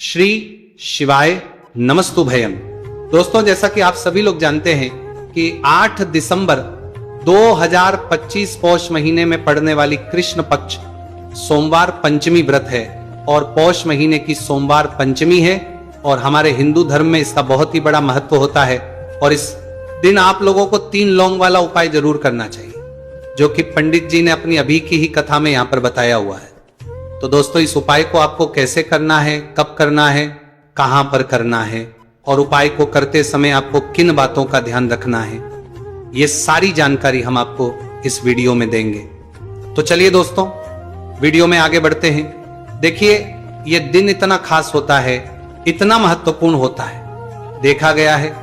श्री शिवाय नमस्तुभयम। दोस्तों, जैसा कि आप सभी लोग जानते हैं कि 8 दिसंबर 2025 पौष महीने में पड़ने वाली कृष्ण पक्ष सोमवार पंचमी व्रत है और पौष महीने की सोमवार पंचमी है और हमारे हिंदू धर्म में इसका बहुत ही बड़ा महत्व होता है। और इस दिन आप लोगों को 3 लौंग वाला उपाय जरूर करना चाहिए, जो कि पंडित जी ने अपनी अभी की ही कथा में यहां पर बताया हुआ है। तो दोस्तों, इस उपाय को आपको कैसे करना है, कब करना है, कहां पर करना है और उपाय को करते समय आपको किन बातों का ध्यान रखना है, ये सारी जानकारी हम आपको इस वीडियो में देंगे। तो चलिए दोस्तों, वीडियो में आगे बढ़ते हैं। देखिए, ये दिन इतना खास होता है, इतना महत्वपूर्ण होता है। देखा गया है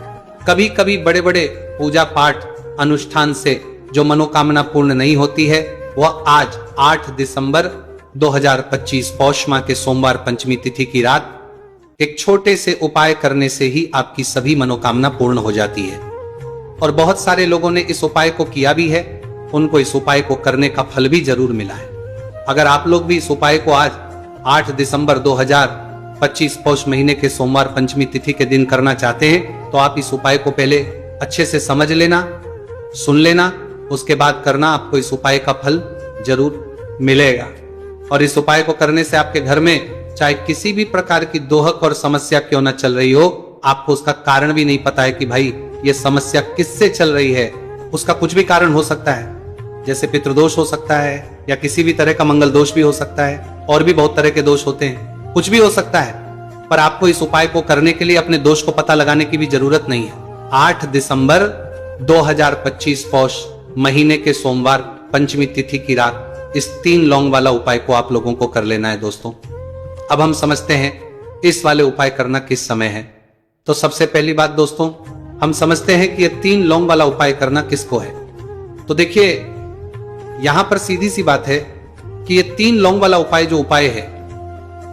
कभी कभी बड़े बड़े पूजा पाठ अनुष्ठान से जो मनोकामना पूर्ण नहीं होती है, वह आज 8 दिसंबर 2025 पौष माह के सोमवार पंचमी तिथि की रात एक छोटे से उपाय करने से ही आपकी सभी मनोकामना पूर्ण हो जाती है। और बहुत सारे लोगों ने इस उपाय को किया भी है, उनको इस उपाय को करने का फल भी जरूर मिला है। अगर आप लोग भी इस उपाय को आज 8 दिसंबर 2025 पौष महीने के सोमवार पंचमी तिथि के दिन करना चाहते हैं, तो आप इस उपाय को पहले अच्छे से समझ लेना, सुन लेना, उसके बाद करना। आपको इस उपाय का फल जरूर मिलेगा। और इस उपाय को करने से आपके घर में चाहे किसी भी प्रकार की दोहक और समस्या क्यों न चल रही हो, आपको उसका कारण भी नहीं पता है कि भाई ये समस्या किससे चल रही है। उसका कुछ भी कारण हो सकता है, जैसे पितृदोष हो सकता है या किसी भी तरह का मंगल दोष भी हो सकता है, और भी बहुत तरह के दोष होते हैं, कुछ भी हो सकता है। पर आपको इस उपाय को करने के लिए अपने दोष को पता लगाने की भी जरूरत नहीं है। 8 दिसंबर 2025 पौष महीने के सोमवार पंचमी तिथि की रात इस 3 लौंग वाला उपाय को आप लोगों को कर लेना है। दोस्तों, अब हम समझते हैं इस वाले उपाय करना किस समय है। तो सबसे पहली बात दोस्तों, हम समझते हैं कि ये 3 लौंग वाला उपाय करना किसको है। तो देखिए, यहां पर सीधी सी बात है कि ये 3 लौंग वाला उपाय जो उपाय है,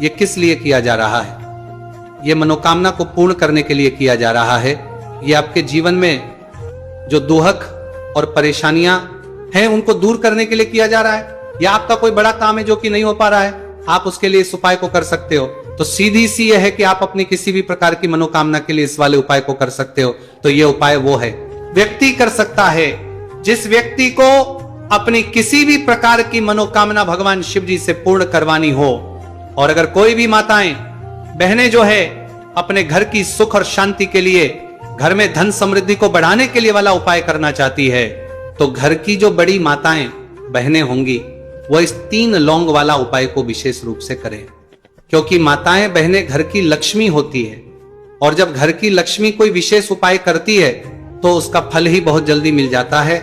ये किस लिए किया जा रहा है। ये मनोकामना को पूर्ण करने के लिए किया जा रहा है। ये आपके जीवन में जो दुहक और परेशानियां हैं उनको दूर करने के लिए किया जा रहा है, या आपका कोई बड़ा काम है जो कि नहीं हो पा रहा है, आप उसके लिए इस उपाय को कर सकते हो। तो सीधी सी यह है कि आप अपनी किसी भी प्रकार की मनोकामना के लिए इस वाले उपाय को कर सकते हो। तो यह उपाय वो है, व्यक्ति कर सकता है जिस व्यक्ति को अपनी किसी भी प्रकार की मनोकामना भगवान शिव जी से पूर्ण करवानी हो। और अगर कोई भी माताएं बहनें जो है अपने घर की सुख और शांति के लिए, घर में धन समृद्धि को बढ़ाने के लिए वाला उपाय करना चाहती है, तो घर की जो बड़ी माताएं बहनें होंगी वह इस 3 लौंग वाला उपाय को विशेष रूप से करें। क्योंकि माताएं बहनें घर की लक्ष्मी होती है, और जब घर की लक्ष्मी कोई विशेष उपाय करती है तो उसका फल ही बहुत जल्दी मिल जाता है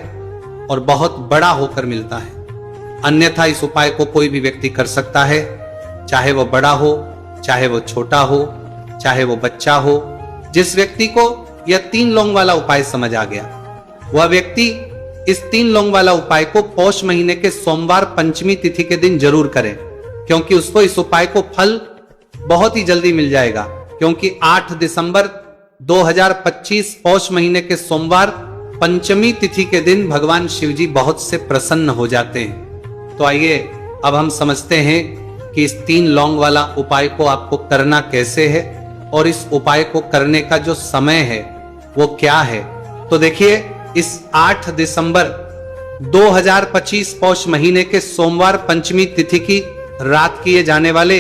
और बहुत बड़ा होकर मिलता है। अन्यथा इस उपाय को कोई भी व्यक्ति कर सकता है, चाहे वो बड़ा हो, चाहे वो छोटा हो, चाहे वो बच्चा हो। जिस व्यक्ति को यह 3 लौंग वाला उपाय समझ आ गया, वह व्यक्ति इस 3 लौंग वाला उपाय को पौष महीने के सोमवार पंचमी तिथि के दिन जरूर करें, क्योंकि उसको इस उपाय को फल बहुत ही जल्दी मिल जाएगा। क्योंकि 8 दिसंबर 2025 पौष महीने के सोमवार पंचमी तिथि के दिन भगवान शिव जी बहुत से प्रसन्न हो जाते हैं। तो आइए अब हम समझते हैं कि इस 3 लौंग वाला उपाय को आपको करना कैसे है और इस उपाय को करने का जो समय है वो क्या है। तो देखिए, इस 8 दिसंबर 2025 पौष महीने के सोमवार पंचमी तिथि की रात किए जाने वाले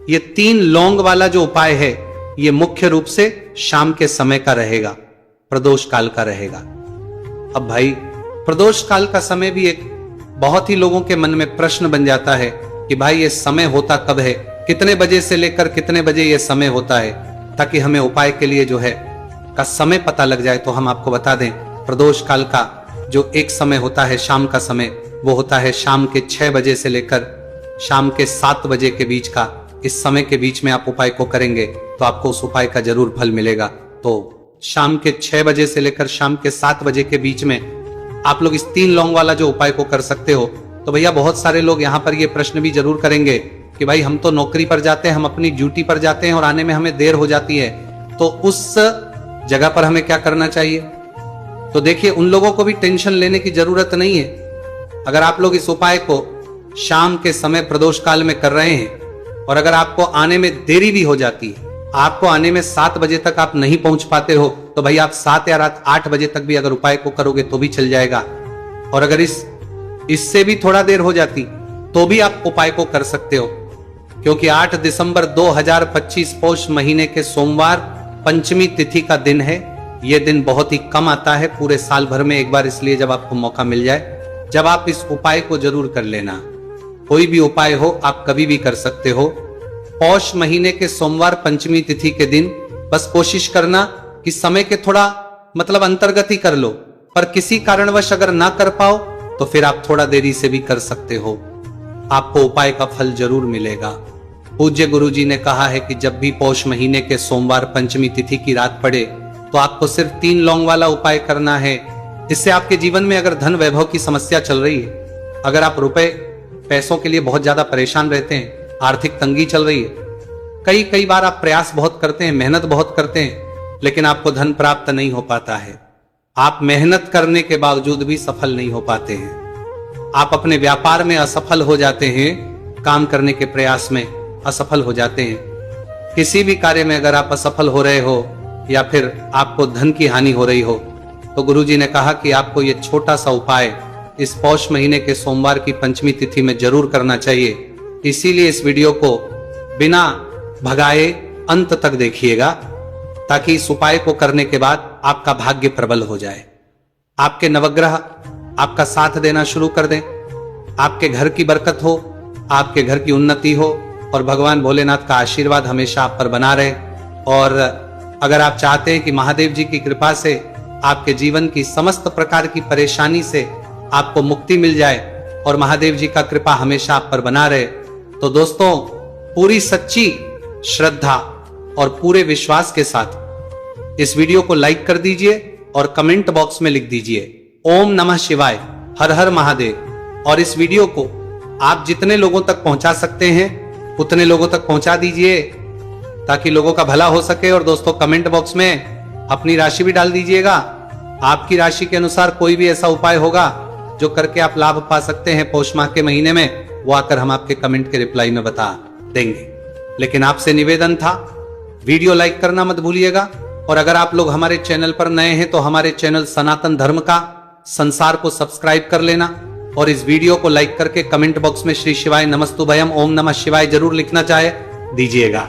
ये 3 लौंग वाला जो उपाय है, ये मुख्य रूप से शाम के समय का रहेगा, प्रदोष काल का रहेगा। अब भाई, प्रदोष काल का समय भी एक बहुत ही लोगों के मन में प्रश्न बन जाता है कि भाई ये समय होता कब है, कितने बजे से लेकर कितने बजे ये समय होता है, ताकि हमें उपाय के लिए जो है का समय पता लग जाए। तो हम आपको बता दें, प्रदोष काल का जो एक समय होता है, शाम का समय, वो होता है शाम के 6 बजे से लेकर शाम के 7 बजे के बीच का। इस समय के बीच में आप उपाय को करेंगे तो आपको उस उपाय का जरूर फल मिलेगा। तो शाम के 6 बजे से लेकर शाम के 7 बजे के बीच में आप लोग इस 3 लौंग वाला जो उपाय को कर सकते हो। तो भैया, बहुत सारे लोग यहाँ पर ये प्रश्न भी जरूर करेंगे कि भाई हम तो नौकरी पर जाते हैं, हम अपनी ड्यूटी पर जाते हैं और आने में हमें देर हो जाती है, तो उस जगह पर हमें क्या करना चाहिए। तो देखिए, उन लोगों को भी टेंशन लेने की जरूरत नहीं है। अगर आप लोग इस उपाय को शाम के समय प्रदोष काल में कर रहे हैं और अगर आपको आने में देरी भी हो जाती है, आपको आने में 7 बजे तक आप नहीं पहुंच पाते हो, तो भाई आप 7 या रात 8 बजे तक भी अगर उपाय को करोगे तो भी चल जाएगा। और अगर इससे भी थोड़ा देर हो जाती तो भी आप उपाय को कर सकते हो, क्योंकि 8 दिसंबर 2025 पौष महीने के सोमवार पंचमी तिथि का दिन है। यह दिन बहुत ही कम आता है पूरे साल भर में एक बार, इसलिए जब आपको मौका मिल जाए, जब आप इस उपाय को जरूर कर लेना। कोई भी उपाय हो आप कभी भी कर सकते हो। पौष महीने के सोमवार पंचमी तिथि के दिन बस कोशिश करना कि समय के थोड़ा अंतर्गत ही कर लो, पर किसी कारणवश अगर ना कर पाओ तो फिर आप थोड़ा देरी से भी कर सकते हो, आपको उपाय का फल जरूर मिलेगा। पूज्य गुरुजी ने कहा है कि जब भी पौष महीने के सोमवार पंचमी तिथि की रात पड़े तो आपको सिर्फ 3 लौंग वाला उपाय करना है। इससे आपके जीवन में अगर धन वैभव की समस्या चल रही है, अगर आप रुपए पैसों के लिए बहुत ज्यादा परेशान रहते हैं, आर्थिक तंगी चल रही है, कई बार आप प्रयास बहुत करते हैं, मेहनत बहुत करते हैं, लेकिन आपको धन प्राप्त नहीं हो पाता है, आप मेहनत करने के बावजूद भी सफल नहीं हो पाते हैं, आप अपने व्यापार में असफल हो जाते हैं, काम करने के प्रयास में असफल हो जाते हैं, किसी भी कार्य में अगर आप असफल हो रहे हो या फिर आपको धन की हानि हो रही हो, तो गुरुजी ने कहा कि आपको यह छोटा सा उपाय इस पौष महीने के सोमवार की पंचमी तिथि में जरूर करना चाहिए। इसीलिए इस वीडियो को बिना भगाए अंत तक देखिएगा, ताकि इस उपाय को करने के बाद आपका भाग्य प्रबल हो जाए, आपके नवग्रह आपका साथ देना शुरू कर दें, आपके घर की बरकत हो, आपके घर की उन्नति हो और भगवान भोलेनाथ का आशीर्वाद हमेशा आप पर बना रहे। और अगर आप चाहते हैं कि महादेव जी की कृपा से आपके जीवन की समस्त प्रकार की परेशानी से आपको मुक्ति मिल जाए और महादेव जी का कृपा हमेशा आप पर बना रहे, तो दोस्तों पूरी सच्ची श्रद्धा और पूरे विश्वास के साथ इस वीडियो को लाइक कर दीजिए और कमेंट बॉक्स में लिख दीजिए ओम नमः शिवाय, हर हर महादेव। और इस वीडियो को आप जितने लोगों तक पहुंचा सकते हैं उतने लोगों तक पहुंचा दीजिए, ताकि लोगों का भला हो सके। और दोस्तों कमेंट बॉक्स में अपनी राशि भी डाल दीजिएगा, आपकी राशि के अनुसार कोई भी ऐसा उपाय होगा जो करके आप लाभ पा सकते हैं पौष माह के महीने में, वो आकर हम आपके कमेंट के रिप्लाई में बता देंगे। लेकिन आपसे निवेदन था, वीडियो लाइक करना मत भूलिएगा। और अगर आप लोग हमारे चैनल पर नए हैं तो हमारे चैनल सनातन धर्म का संसार को सब्सक्राइब कर लेना और इस वीडियो को लाइक करके कमेंट बॉक्स में श्री शिवाय नमस्तुभयम ओम नमः शिवाय जरूर लिखना चाहे दीजिएगा।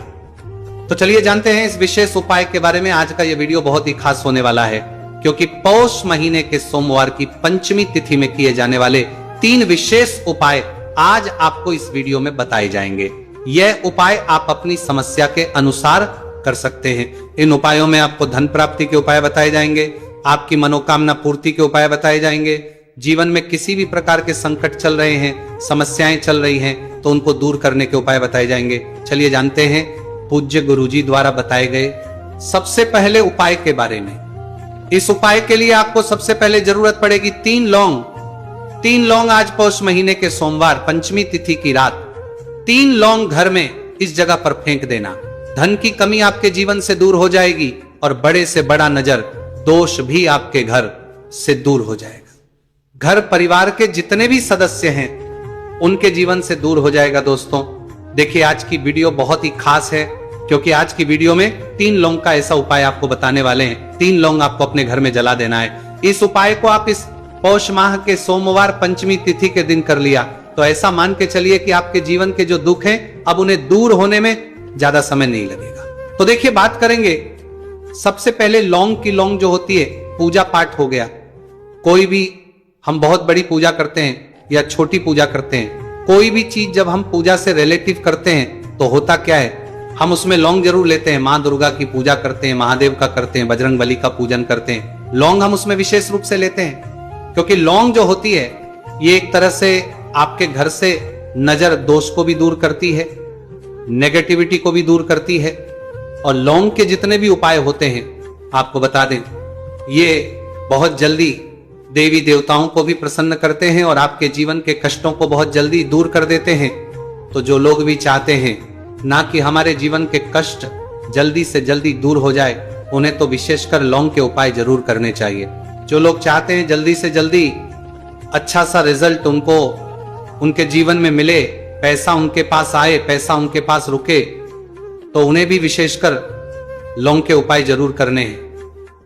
तो चलिए जानते हैं इस विशेष उपाय के बारे में। आज का यह वीडियो बहुत ही खास होने वाला है, क्योंकि पौष महीने के सोमवार की पंचमी तिथि में किए जाने वाले 3 विशेष उपाय आज आपको इस वीडियो में बताए जाएंगे। यह उपाय आप अपनी समस्या के अनुसार कर सकते हैं। इन उपायों में आपको धन प्राप्ति के उपाय बताए जाएंगे, आपकी मनोकामना पूर्ति के उपाय बताए जाएंगे, जीवन में किसी भी प्रकार के संकट चल रहे हैं, समस्याएं चल रही हैं, तो उनको दूर करने के उपाय बताए जाएंगे। चलिए जानते हैं पूज्य गुरुजी द्वारा बताए गए सबसे पहले उपाय के बारे में। इस उपाय के लिए आपको सबसे पहले जरूरत पड़ेगी 3 लौंग। 3 लौंग आज पौष महीने के सोमवार पंचमी तिथि की रात 3 लौंग घर में इस जगह पर फेंक देना। धन की कमी आपके जीवन से दूर हो जाएगी और बड़े से बड़ा नजर दोष भी आपके घर से दूर हो जाएगा। घर परिवार के जितने भी सदस्य हैं उनके जीवन से दूर हो जाएगा। दोस्तों देखिए आज की वीडियो बहुत ही खास है, क्योंकि आज की वीडियो में 3 लौंग का ऐसा उपाय आपको बताने वाले हैं। 3 लौंग आपको अपने घर में जला देना है। इस उपाय को आप इस पौष माह के सोमवार पंचमी तिथि के दिन कर लिया तो ऐसा मान के चलिए कि आपके जीवन के जो दुख हैं अब उन्हें दूर होने में ज्यादा समय नहीं लगेगा। तो देखिए बात करेंगे सबसे पहले लौंग की। लौंग जो होती है पूजा पाठ हो गया, कोई भी हम बहुत बड़ी पूजा करते हैं या छोटी पूजा करते हैं, कोई भी चीज जब हम पूजा से रिलेटिव करते हैं तो होता क्या है, हम उसमें लौंग जरूर लेते हैं। माँ दुर्गा की पूजा करते हैं, महादेव का करते हैं, बजरंग बली का पूजन करते हैं, लौंग हम उसमें विशेष रूप से लेते हैं, क्योंकि लौंग जो होती है ये एक तरह से आपके घर से नजर दोष को भी दूर करती है, नेगेटिविटी को भी दूर करती है। और लौंग के जितने भी उपाय होते हैं आपको बता दें ये बहुत जल्दी देवी देवताओं को भी प्रसन्न करते हैं और आपके जीवन के कष्टों को बहुत जल्दी दूर कर देते हैं। तो जो लोग भी चाहते हैं ना कि हमारे जीवन के कष्ट जल्दी से जल्दी दूर हो जाए, उन्हें तो विशेषकर लौंग के उपाय जरूर करने चाहिए। जो लोग चाहते हैं जल्दी से जल्दी अच्छा सा रिजल्ट उनको उनके जीवन में मिले, पैसा उनके पास आए, पैसा उनके पास रुके, तो उन्हें भी विशेषकर लौंग के उपाय जरूर करने हैं।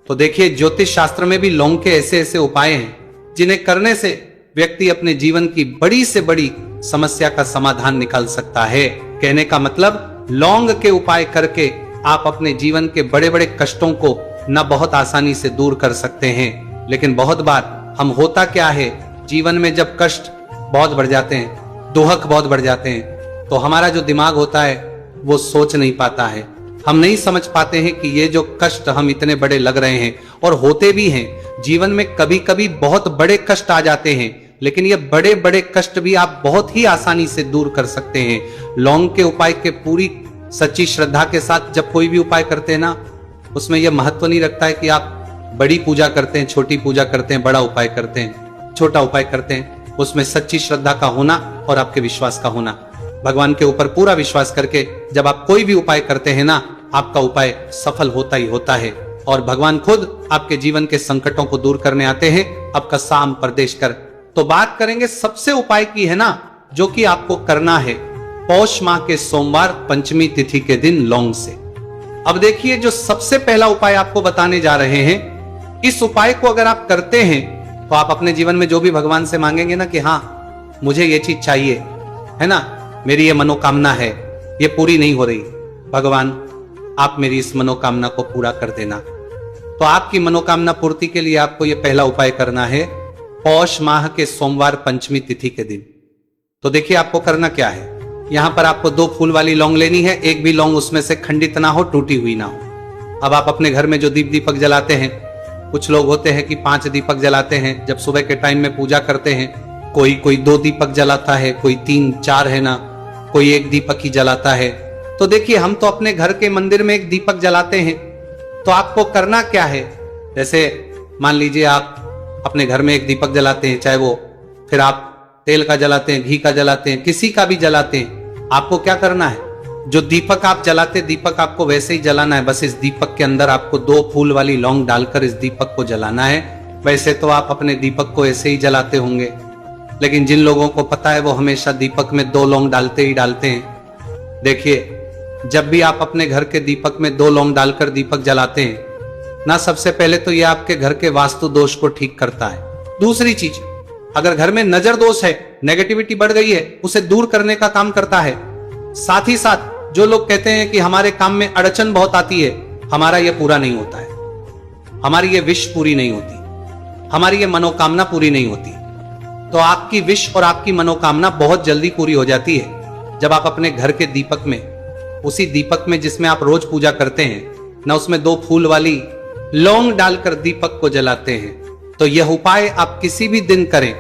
तो देखिए, ज्योतिष शास्त्र में भी लौंग के ऐसे ऐसे उपाय हैं जिन्हें करने से व्यक्ति अपने जीवन की बड़ी से बड़ी समस्या का समाधान निकाल सकता है। कहने का मतलब, लौंग के उपाय करके आप अपने जीवन के बड़े बड़े कष्टों को न बहुत आसानी से दूर कर सकते हैं। लेकिन बहुत बार हम होता क्या है, जीवन में जब कष्ट बहुत बढ़ जाते हैं, दुहक बहुत बढ़ जाते हैं, तो हमारा जो दिमाग होता है वो सोच नहीं पाता है। हम नहीं समझ पाते हैं कि ये जो कष्ट हम इतने बड़े लग रहे हैं, और होते भी हैं जीवन में, कभी कभी बहुत बड़े कष्ट आ जाते हैं, लेकिन ये बड़े बड़े कष्ट भी आप बहुत ही आसानी से दूर कर सकते हैं लौंग के उपाय के पूरी सच्ची श्रद्धा के साथ। जब कोई भी उपाय करते हैं ना, उसमें यह महत्व नहीं रखता है कि आप बड़ी पूजा करते हैं, छोटी पूजा करते हैं, बड़ा उपाय करते हैं, छोटा उपाय करते हैं। उसमें सच्ची श्रद्धा का होना और आपके विश्वास का होना, भगवान के ऊपर पूरा विश्वास करके जब आप कोई भी उपाय करते हैं ना, आपका उपाय सफल होता ही होता है, और भगवान खुद आपके जीवन के संकटों को दूर करने आते हैं, आपका साम प्रदेश कर। तो बात करेंगे सबसे उपाय की, है ना, जो कि आपको करना है पौष माह के सोमवार पंचमी तिथि के दिन लौंग से। अब देखिए, जो सबसे पहला उपाय आपको बताने जा रहे हैं, इस उपाय को अगर आप करते हैं तो आप अपने जीवन में जो भी भगवान से मांगेंगे ना कि हाँ मुझे ये चीज चाहिए, है ना, मेरी ये मनोकामना है, ये पूरी नहीं हो रही, भगवान आप मेरी इस मनोकामना को पूरा कर देना। तो आपकी मनोकामना पूर्ति के लिए आपको ये पहला उपाय करना है पौष माह के सोमवार पंचमी तिथि के दिन। तो देखिए, आपको करना क्या है, यहां पर आपको 2 फूल वाली लौंग लेनी है। एक भी लौंग उसमें से खंडित ना हो, टूटी हुई ना हो। अब आप अपने घर में जो दीपक जलाते हैं, कुछ लोग होते हैं कि 5 दीपक जलाते हैं जब सुबह के टाइम में पूजा करते हैं, कोई 2 दीपक जलाता है, कोई 3-4, है ना, कोई 1 दीपक ही जलाता है। तो देखिए, हम तो अपने घर के मंदिर में 1 दीपक जलाते हैं। तो आपको करना क्या है, जैसे मान लीजिए आप अपने घर में 1 दीपक जलाते हैं, चाहे वो फिर आप तेल का जलाते हैं, घी का जलाते हैं, किसी का भी जलाते हैं, आपको क्या करना है, जो दीपक आप जलाते, दीपक आपको वैसे ही जलाना है। बस इस दीपक के अंदर आपको 2 फूल वाली लौंग डालकर इस दीपक को जलाना है। वैसे तो आप अपने दीपक को ऐसे ही जलाते होंगे, लेकिन जिन लोगों को पता है वो हमेशा दीपक में 2 लौंग डालते ही डालते हैं। देखिए, जब भी आप अपने घर के दीपक में 2 लौंग डालकर दीपक जलाते हैं ना, सबसे पहले तो यह आपके घर के वास्तु दोष को ठीक करता है। दूसरी चीज, अगर घर में नजर दोष है, नेगेटिविटी बढ़ गई है, उसे दूर करने का काम करता है। साथ ही साथ जो लोग कहते हैं कि हमारे काम में अड़चन बहुत आती है, हमारा यह पूरा नहीं होता है, हमारी ये विश पूरी नहीं होती, हमारी ये मनोकामना पूरी नहीं होती, तो आपकी विश और आपकी मनोकामना बहुत जल्दी पूरी हो जाती है जब आप अपने घर के दीपक में, उसी दीपक में जिसमें आप रोज पूजा करते हैं ना, उसमें 2 फूल वाली लौंग डालकर दीपक को जलाते हैं। तो यह उपाय आप किसी भी दिन करें,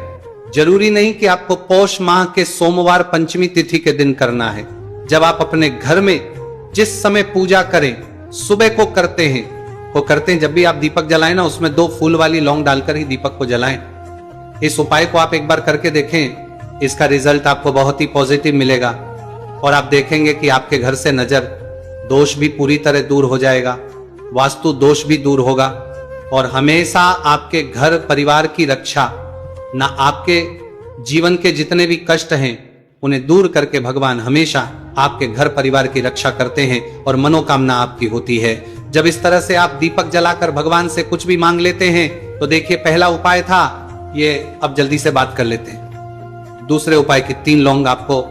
जरूरी नहीं कि आपको पौष माह के सोमवार पंचमी तिथि के दिन करना है। जब आप अपने घर में जिस समय पूजा करें, सुबह को करते हैं, जब भी आप दीपक जलाएं ना, उसमें 2 फूल वाली लौंग डालकर ही दीपक को जलाएं। इस उपाय को आप एक बार करके देखें, इसका रिजल्ट आपको बहुत ही पॉजिटिव मिलेगा, और आप देखेंगे कि आपके घर से नजर दोष भी पूरी तरह दूर हो जाएगा, वास्तु दोष भी दूर होगा, और हमेशा आपके घर परिवार की रक्षा, ना आपके जीवन के जितने भी कष्ट हैं उन्हें दूर करके भगवान हमेशा आपके घर परिवार की रक्षा करते हैं और मनोकामना आपकी होती है। जब इस तरह से आप दीपक जलाकर भगवान से कुछ भी मांग लेते हैं, तो देखिए, पहला उपाय था ये, अब जल्दी से बात कर लेते हैं दूसरे उपाय की। 3 लौंग आपको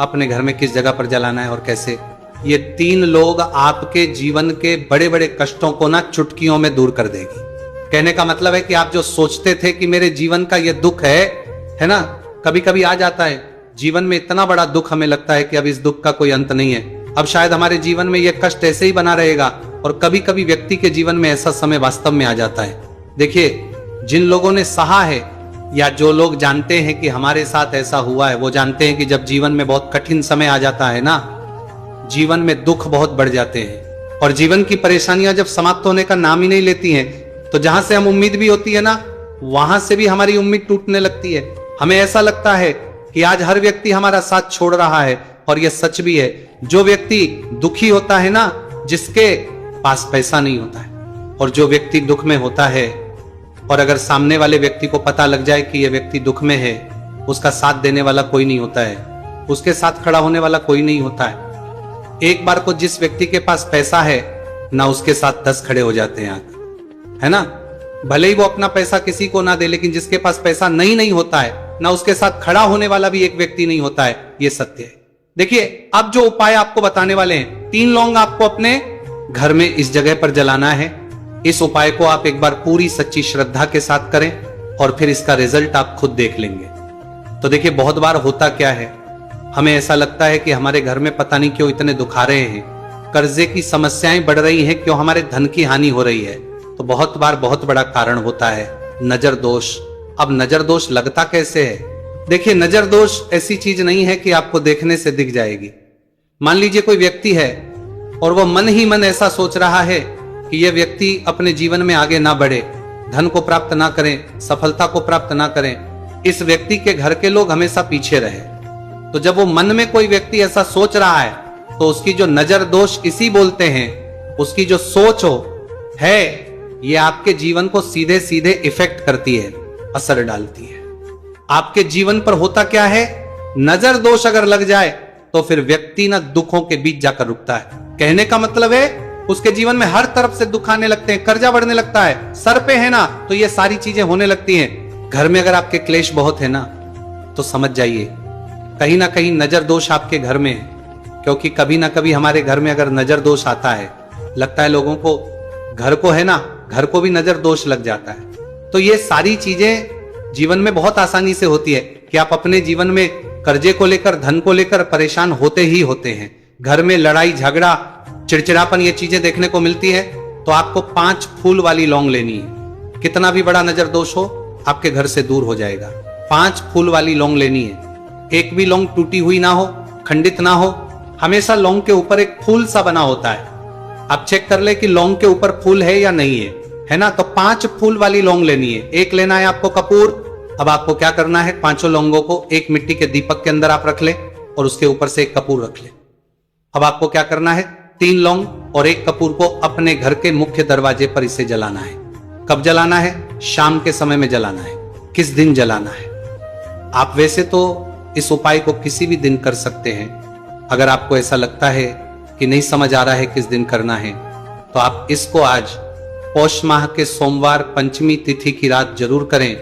अपने घर में किस जगह पर जलाना है और कैसे। ये 3 लौंग आपके जीवन के बड़े बड़े कष्टों को ना चुटकियों में दूर कर देगी। कहने का मतलब है कि आप जो सोचते थे कि मेरे जीवन का ये दुख है ना, कभी कभी आ जाता है जीवन में इतना बड़ा दुख, हमें लगता है कि अब इस दुख का कोई अंत नहीं है, अब शायद हमारे जीवन में यह कष्ट ऐसे ही बना रहेगा, और कभी कभी व्यक्ति के जीवन में ऐसा समय वास्तव में आ जाता है। देखिए, जिन लोगों ने सहा है, या जो लोग जानते हैं कि हमारे साथ ऐसा हुआ है, वो जानते हैं कि जब जीवन में बहुत कठिन समय आ जाता है ना, जीवन में दुख बहुत बढ़ जाते हैं, और जीवन की परेशानियां जब समाप्त होने का नाम ही नहीं लेती हैं, तो जहां से हम उम्मीद भी होती है ना, वहां से भी हमारी उम्मीद टूटने लगती है। हमें ऐसा लगता है कि आज हर व्यक्ति हमारा साथ छोड़ रहा है, और यह सच भी है। जो व्यक्ति दुखी होता है ना, जिसके पास पैसा नहीं होता है, और जो व्यक्ति दुख में होता है, और अगर सामने वाले व्यक्ति को पता लग जाए कि यह व्यक्ति दुख में है, उसका साथ देने वाला कोई नहीं होता है, उसके साथ खड़ा होने वाला कोई नहीं होता है। एक बार को जिस व्यक्ति के पास पैसा है ना, उसके साथ 10 खड़े हो जाते हैं, है ना। भले ही वो अपना पैसा किसी को ना दे, लेकिन जिसके पास पैसा नहीं होता है ना, उसके साथ खड़ा होने वाला भी एक व्यक्ति नहीं होता है। ये सत्य है। देखिए, अब जो उपाय आपको बताने वाले हैं, 3 लौंग आपको अपने घर में इस जगह पर जलाना है। इस उपाय को आप एक बार पूरी सच्ची श्रद्धा के साथ करें और फिर इसका रिजल्ट आप खुद देख लेंगे। तो देखिए, बहुत बार होता क्या है, हमें ऐसा लगता है कि हमारे घर में पता नहीं क्यों इतने दुख आ रहे हैं, कर्जे की समस्याएं बढ़ रही हैं, क्यों हमारे धन की हानि हो रही है। तो बहुत बार बहुत बड़ा कारण होता है नजर दोष। अब नजर दोष लगता कैसे है? देखिए, नजर दोष ऐसी चीज नहीं है कि आपको देखने से दिख जाएगी। मान लीजिए कोई व्यक्ति है और वह मन ही मन ऐसा सोच रहा है कि यह व्यक्ति अपने जीवन में आगे ना बढ़े, धन को प्राप्त ना करें, सफलता को प्राप्त ना करें, इस व्यक्ति के घर के लोग हमेशा पीछे रहे। तो जब वो मन में कोई व्यक्ति ऐसा सोच रहा है, तो उसकी जो नजर दोष इसी बोलते हैं, उसकी जो सोच है, ये आपके जीवन को सीधे सीधे इफेक्ट करती है, असर डालती है। आपके जीवन पर होता क्या है, नजर दोष अगर लग जाए तो फिर व्यक्ति ना दुखों के बीच जाकर रुकता है। कहने का मतलब है, उसके जीवन में हर तरफ से दुख आने लगते हैं, कर्जा बढ़ने लगता है, सर पे है ना, तो ये सारी चीजें होने लगती हैं। घर में अगर आपके क्लेश बहुत है ना, तो समझ जाइए कहीं ना कहीं नजर दोष आपके घर में है। क्योंकि कभी ना कभी हमारे घर में अगर नजर दोष आता है, लगता है लोगों को, घर को है ना, घर को भी नजर दोष लग जाता है। तो ये सारी चीजें जीवन में बहुत आसानी से होती है कि आप अपने जीवन में कर्जे को लेकर, धन को लेकर परेशान होते ही होते हैं। घर में लड़ाई झगड़ा, चिड़चिड़ापन, ये चीजें देखने को मिलती है। तो आपको 5 फूल वाली लौंग लेनी है। कितना भी बड़ा नजर दोष हो, आपके घर से दूर हो जाएगा। 5 फूल वाली लौंग लेनी है। एक भी लौंग टूटी हुई ना हो, खंडित ना हो, हमेशा लौंग के ऊपर एक फूल सा बना होता है। आप चेक कर ले कि लौंग के ऊपर फूल है या नहीं है ना। तो 5 फूल वाली लौंग लेनी है। एक लेना है आपको कपूर। अब आपको क्या करना है, 5 लौंगों को एक मिट्टी के दीपक के अंदर आप रख ले और उसके ऊपर से एक कपूर रख ले। अब आपको क्या करना है, 3 लौंग और 1 कपूर को अपने घर के मुख्य दरवाजे पर इसे जलाना है। कब जलाना है? शाम के समय में जलाना है। किस दिन जलाना है? आप वैसे तो इस उपाय को किसी भी दिन कर सकते हैं। अगर आपको ऐसा लगता है कि नहीं समझ आ रहा है किस दिन करना है, तो आप इसको आज पौष माह के सोमवार पंचमी तिथि की रात जरूर करें।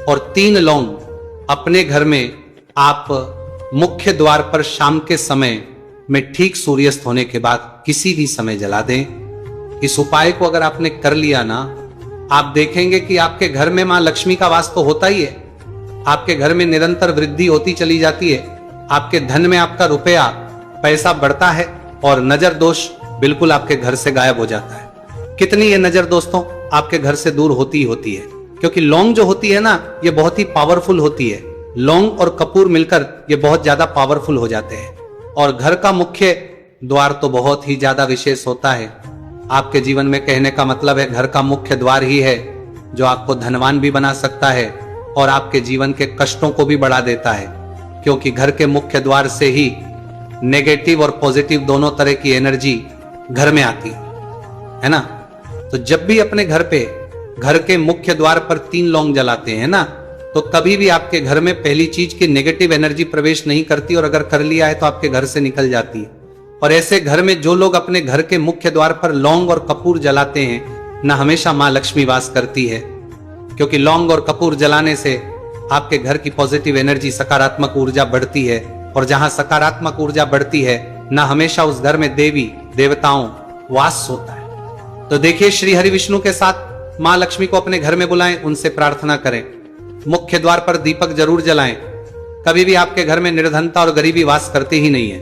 और 3 लौंग अपने घर में आप मुख्य द्वार पर शाम के समय में ठीक सूर्यास्त होने के बाद किसी भी समय जला दें। इस उपाय को अगर आपने कर लिया ना, आप देखेंगे कि आपके घर में मां लक्ष्मी का वास तो होता ही है। आपके घर में निरंतर वृद्धि होती चली जाती है। आपके धन में आपका रुपया पैसा बढ़ता है और नजर दोष बिल्कुल आपके घर से गायब हो जाता है। कितनी ये नजर दोस्तों आपके घर से दूर होती ही होती है। क्योंकि लौंग जो होती है ना, ये बहुत ही पावरफुल होती है। लौंग और कपूर मिलकर ये बहुत ज्यादा पावरफुल हो जाते हैं। और घर का मुख्य द्वार तो बहुत ही ज्यादा विशेष होता है आपके जीवन में। कहने का मतलब है, घर का मुख्य द्वार ही है जो आपको धनवान भी बना सकता है और आपके जीवन के कष्टों को भी बढ़ा देता है। क्योंकि घर के मुख्य द्वार से ही नेगेटिव और पॉजिटिव दोनों तरह की एनर्जी घर में आती है ना। तो जब भी अपने घर पे, घर के मुख्य द्वार पर 3 लौंग जलाते हैं ना, तो कभी भी आपके घर में पहली चीज की नेगेटिव एनर्जी प्रवेश नहीं करती, और अगर कर लिया है तो आपके घर से निकल जाती है। और ऐसे घर में जो लोग अपने घर के मुख्य द्वार पर लौंग और कपूर जलाते हैं ना, हमेशा मां लक्ष्मी वास करती है। क्योंकि लौंग और कपूर जलाने से आपके घर की पॉजिटिव एनर्जी, सकारात्मक ऊर्जा बढ़ती है। और जहां सकारात्मक ऊर्जा बढ़ती है ना, हमेशा उस घर में देवी देवताओं वास होता है। तो देखिए, श्री हरि विष्णु के साथ मां लक्ष्मी को अपने घर में बुलाएं, उनसे प्रार्थना करें। मुख्य द्वार पर दीपक जरूर जलाएं। कभी भी आपके घर में निर्धनता और गरीबी वास करती ही नहीं है।